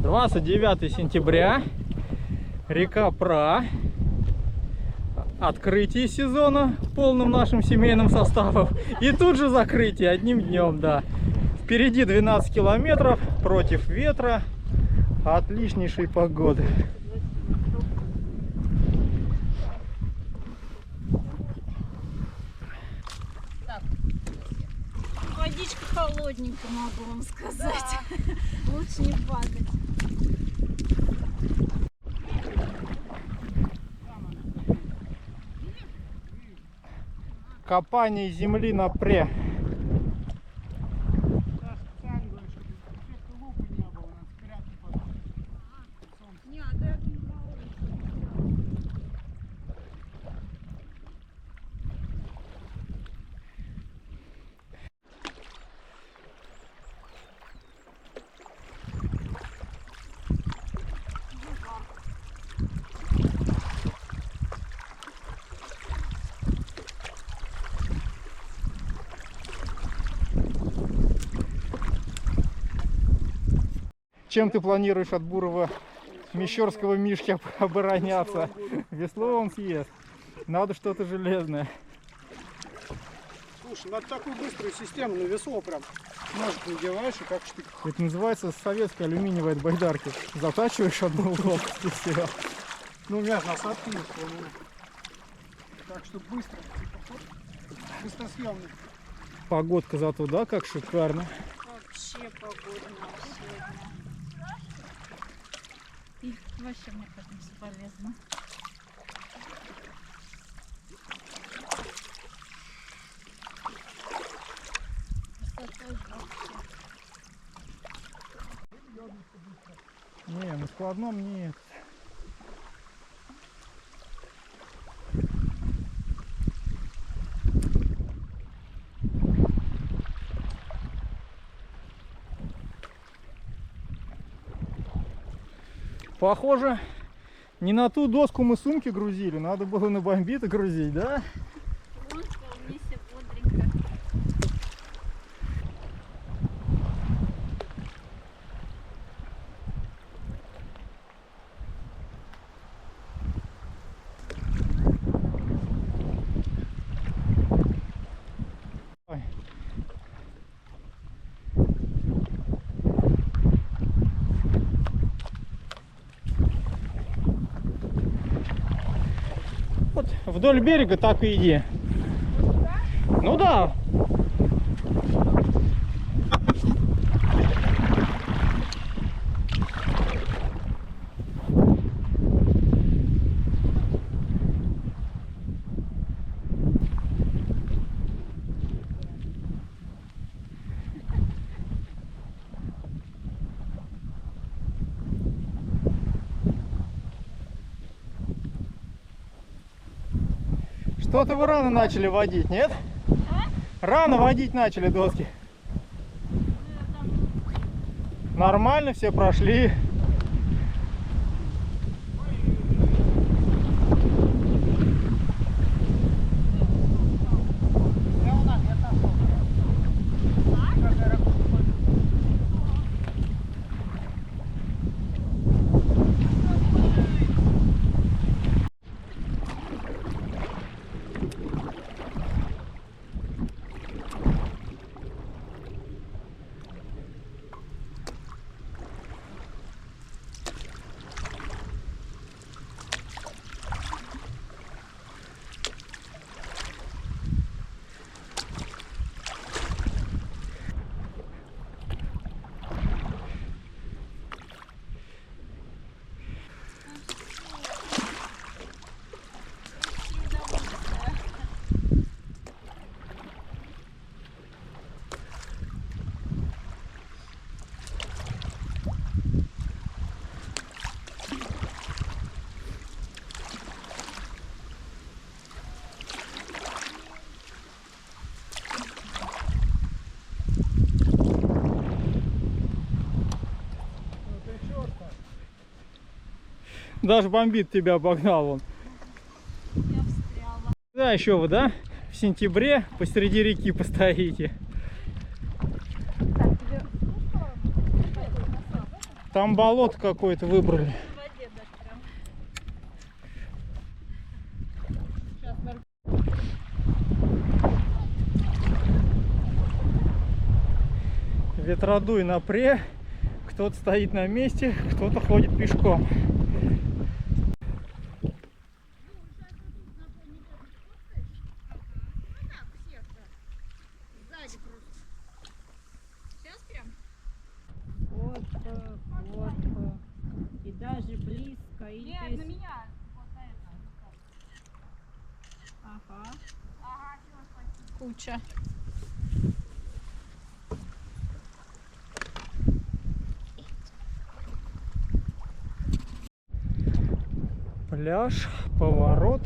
29 сентября, река Пра, открытие сезона полным нашим семейным составом и тут же закрытие одним днем, да. Впереди 12 километров против ветра, отличнейшей погоды. Так, водичка холодненькая, могу вам сказать. Да. Лучше не падать. Копание земли на Пре. Чем ты планируешь от бурого мещерского мишки обороняться? Весло он съест. Надо что-то железное. Слушай, надо такую быструю систему на весло прям. Ножик надеваешь и как штык. Это называется советская алюминиевая байдарки. Затачиваешь одну лопасть и все. Ну, у меня насадки есть, по-моему. Так что быстро. Быстросъемный. Погодка зато, да, как шикарно. Вообще погода вообще. И вообще, мне кажется, бесполезно. Не, на складном нет. Похоже, не на ту доску мы сумки грузили, надо было на бомбиты грузить, да? Вон, вполне себе бодренько. Вот вдоль берега так и иди. Ну да. Что-то вы рано начали водить, нет? Рано водить начали доски. Нормально, все прошли. Даже бомбит тебя обогнал он. Я встряла. Да, еще вы, да? В сентябре посреди реки постоите. Так, тебе... Там болото какое-то выбрали. В воде так прям. Ветродуй на пре. Кто-то стоит на месте, кто-то ходит пешком. Сейчас прям? Вот, вот. И даже близко. И Нет, здесь- на меня. Вот на это. Ага. Ага, всё, куча. Пляж, поворот.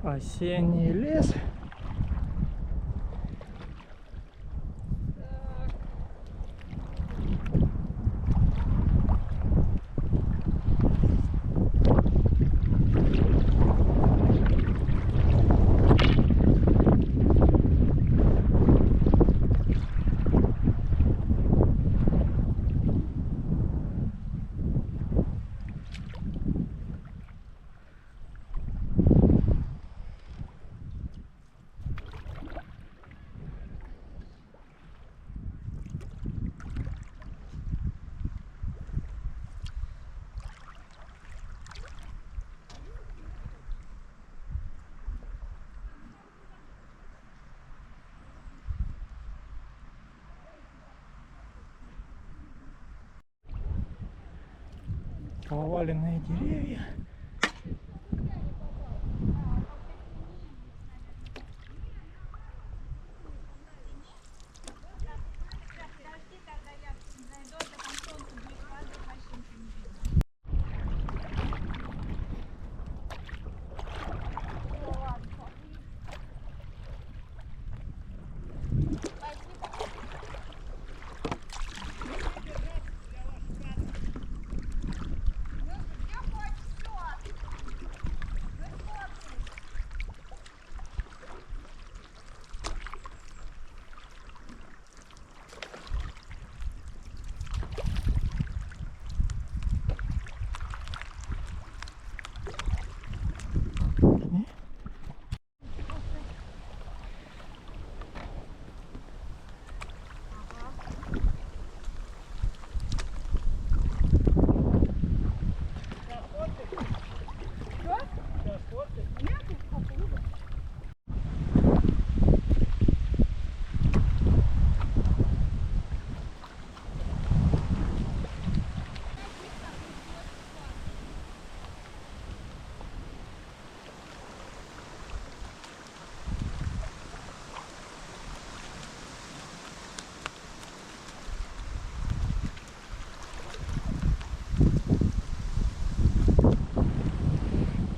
Осенний лес. Поваленные деревья. Подожди, когда я зайду, а там солнце будет падать, вообще ничего не видно.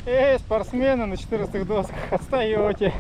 Эй, спортсмены на 14 досках, отстаете.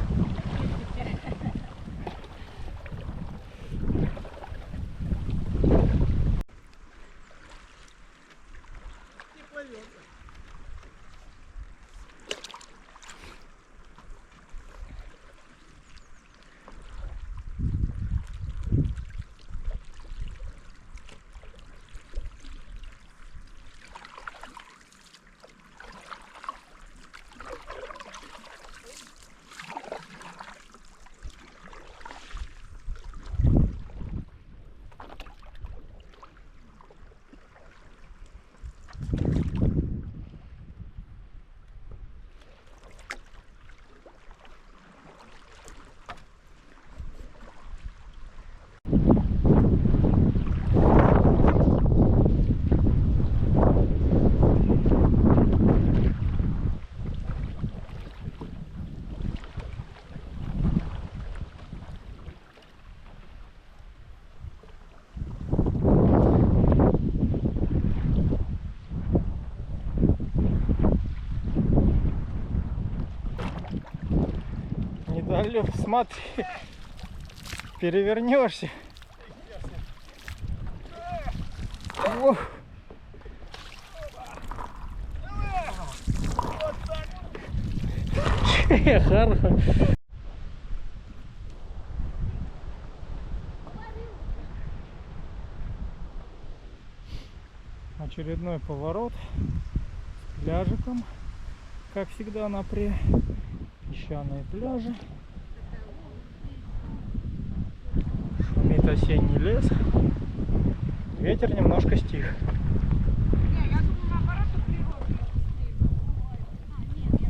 Недалек, смотри, перевернешься. Ох. Хорошо. Очередной поворот с пляжиком, как всегда на песчаные пляжи. Шумит осенний лес. Ветер немножко стих. Не, я думаю, наоборот, у природы. Нет, я...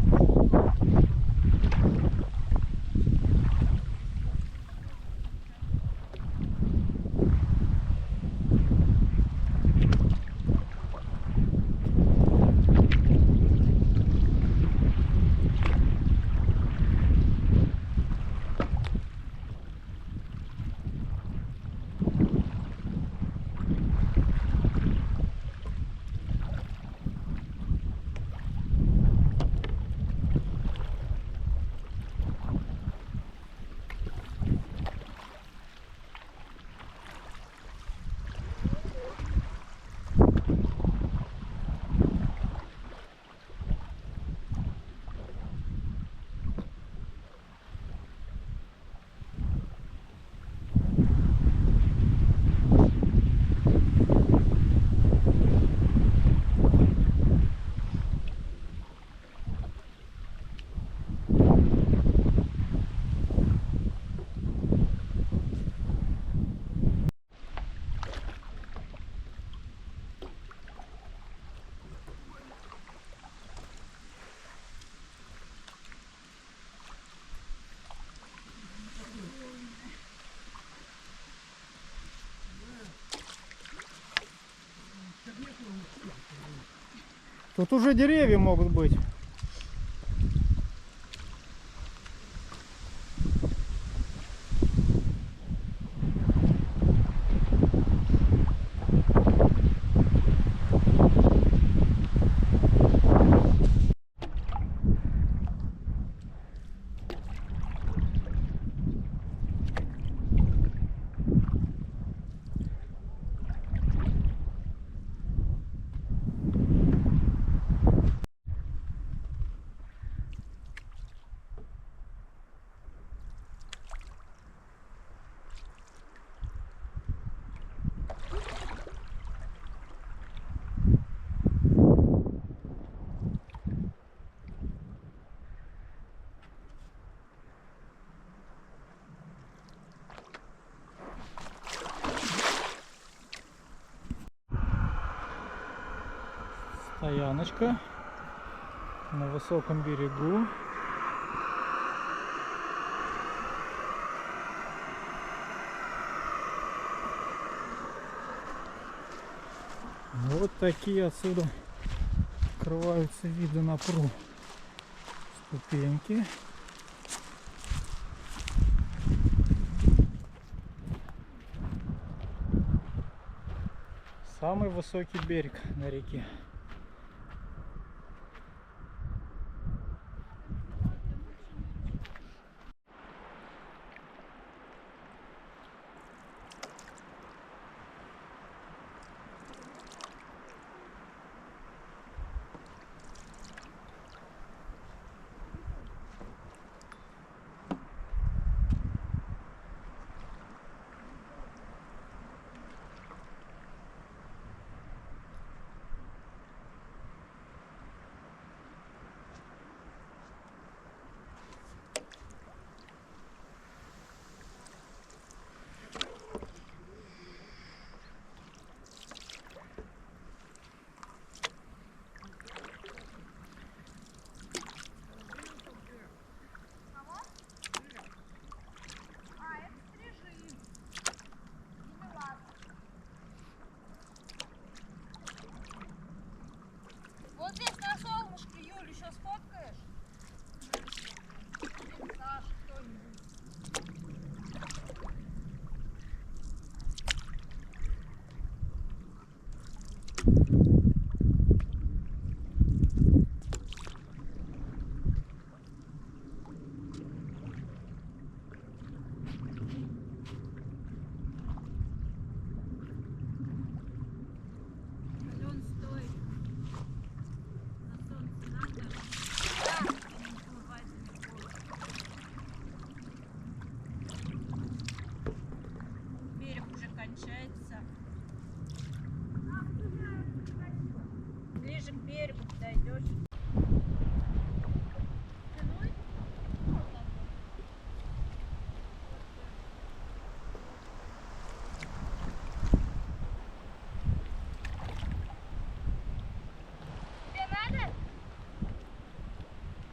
Тут уже деревья могут быть. Стояночка на высоком берегу. Вот такие отсюда открываются виды на пруд. Ступеньки. Самый высокий берег на реке. Вот здесь на солнышке, Юль, еще сфоткаешь? Саш, кто-нибудь. Ален, стой. На солнце надо. Да. Не уплывать далеко. ближе к берегу подойдешь. Спиной? Тебе надо?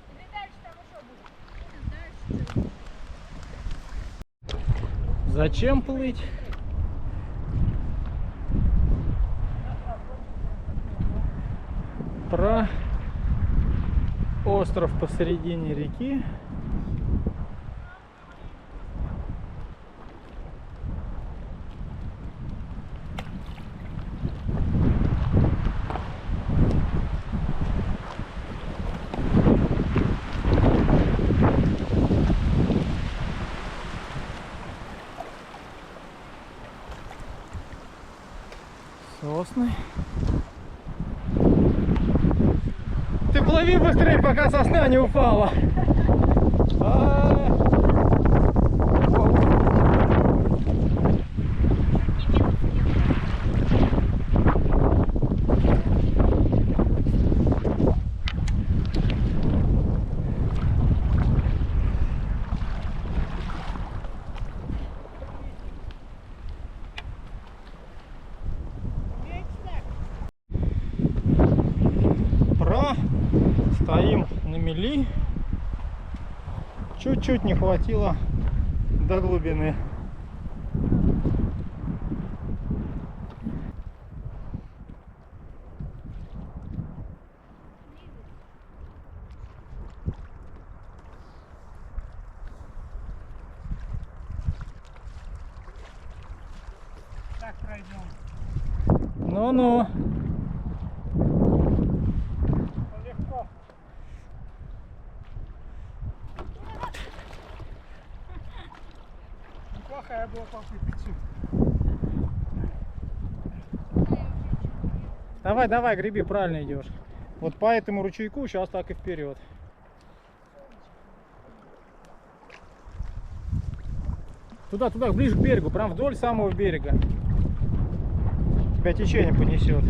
Или дальше там еще будет? Дальше. Зачем плыть? Про остров посередине реки. Сосны. Ты плыви быстрее, пока сосна не упала. Стоим на мели. Чуть-чуть не хватило до глубины. Так пройдем. Ну-ну. Легко. Неплохая была попытка. Давай, давай, греби, правильно идешь. Вот по этому ручейку сейчас так и вперед. Туда, туда, ближе к берегу, прям вдоль самого берега. Тебя течение понесет.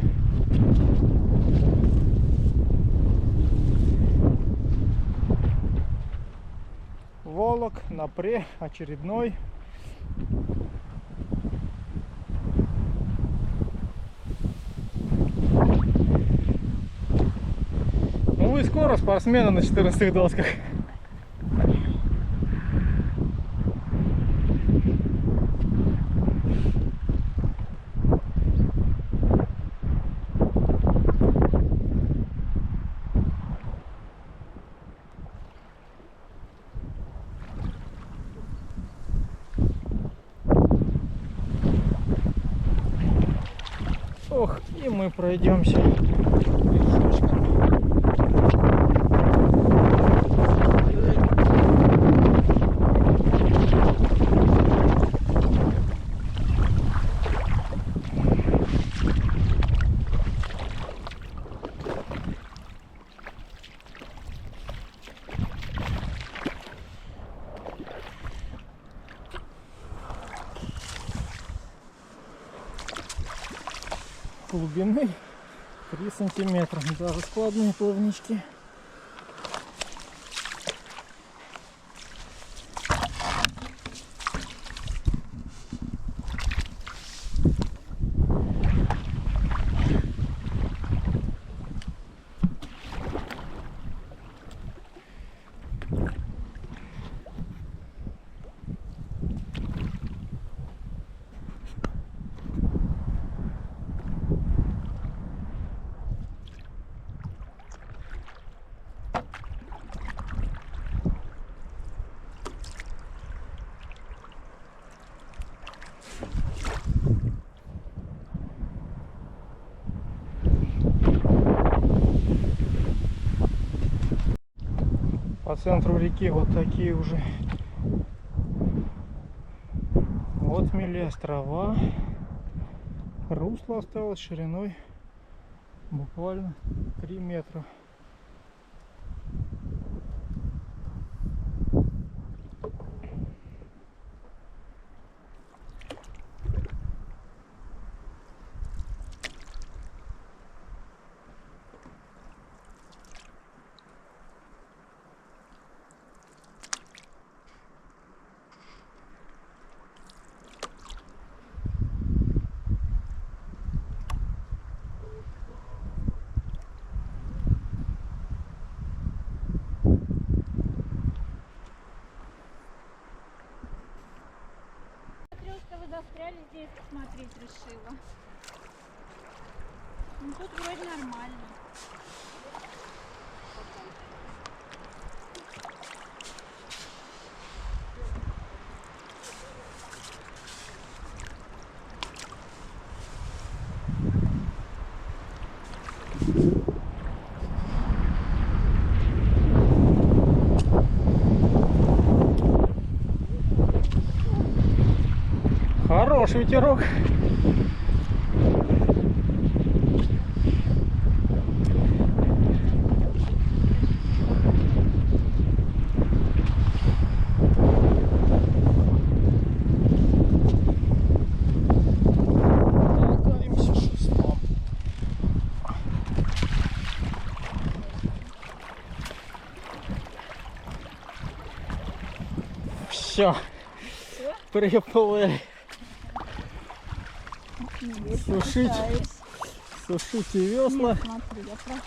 Волок на пре очередной. Ну вы скоро спортсмены на 14 досках. Ох, и мы пройдемся. Глубины 3 сантиметра, даже складные плавнички. По центру реки вот такие уже отмели, острова. Русло осталось шириной буквально 3 метра. решила. Ну тут вроде нормально. Хороший ветерок. Толкаемся шестом. Все. Приплыли. Сушите весла. Смотри, я прошла.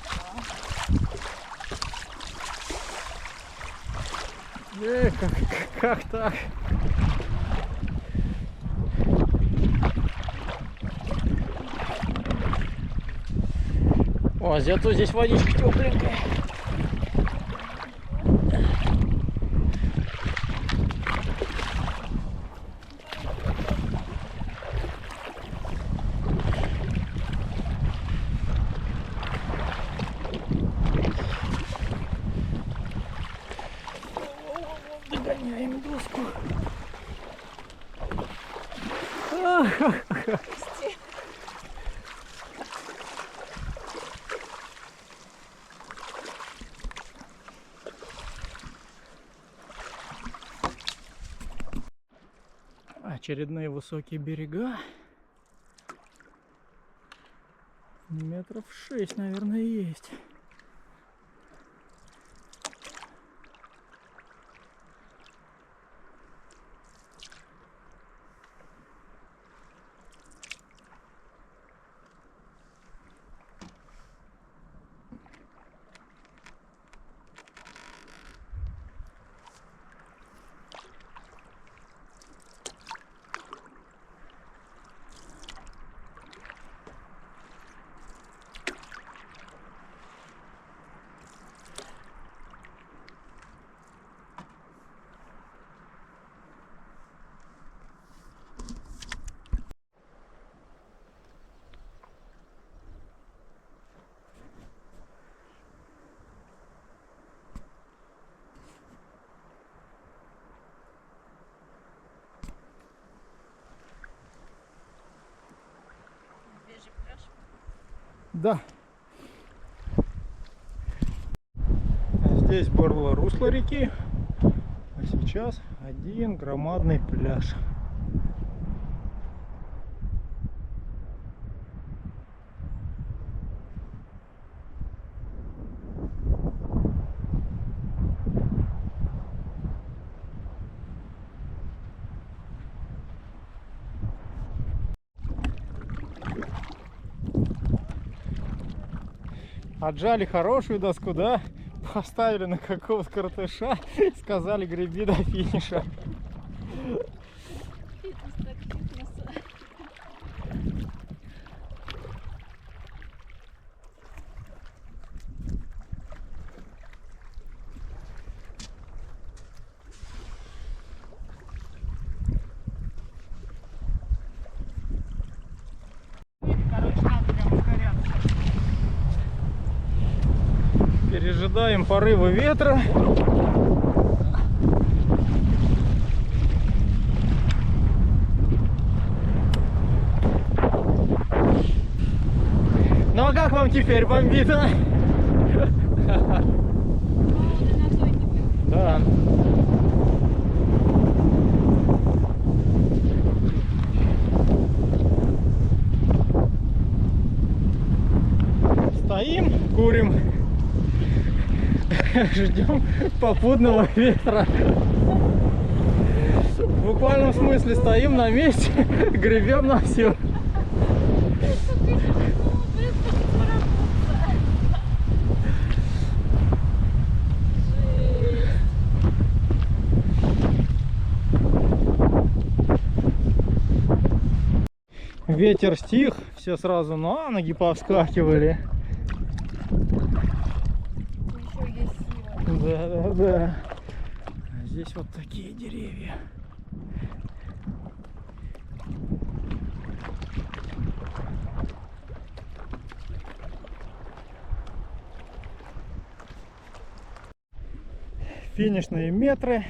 Как так? О, зато здесь водичка тепленькая. Догоняем доску. Очередные высокие берега. Метров 6, наверное, есть. Свежий пляж. Да. Здесь было русло реки, а сейчас один громадный пляж. Отжали хорошую доску, да? Поставили на какого-то коротыша, сказали, греби до финиша. Фитнес так фитнеса. Короче, надо прям ускоряться. Пережидаем порывы ветра. Ну а как вам теперь бомбит, а? Да. Стоим, курим, ждем попутного ветра. В буквальном смысле стоим на месте, гребем на все. Ветер стих, все сразу на ноги повскакивали. Еще есть сила. Да. А здесь вот такие деревья. Финишные метры.